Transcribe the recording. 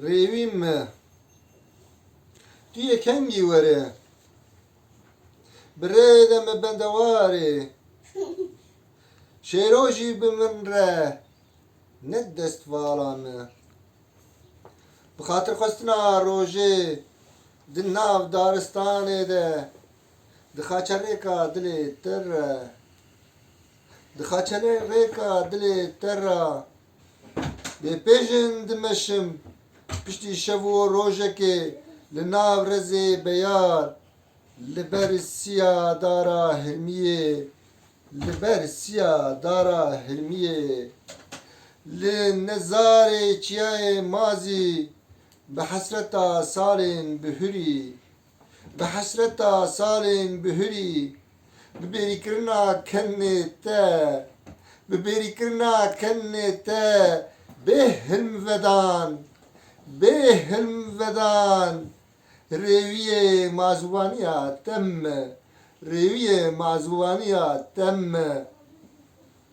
Rêvîn me tu yê kengî were bi rê de me bendewarê şêro jî bi min re ne destvala me bi xatirxwestina rojê di nav daristanê de di xaçerêka dilê te re di xaçerêka dilê te re bêpêjin dimeşim piştî şev û rojekê li nav rezê beyar li ber siya dara hilmiyê li ber siya dara hilmiyê li nezarê çiyayê mazî bi hesreta salên bihûrî bi hesreta salên bihûrî bi bêrîkirina kenê te bi bêrîkirina kenê te bê hilmvedan bê hilmvedan rêviyê mazûvaniya te me rêviyê mazûvaniya te me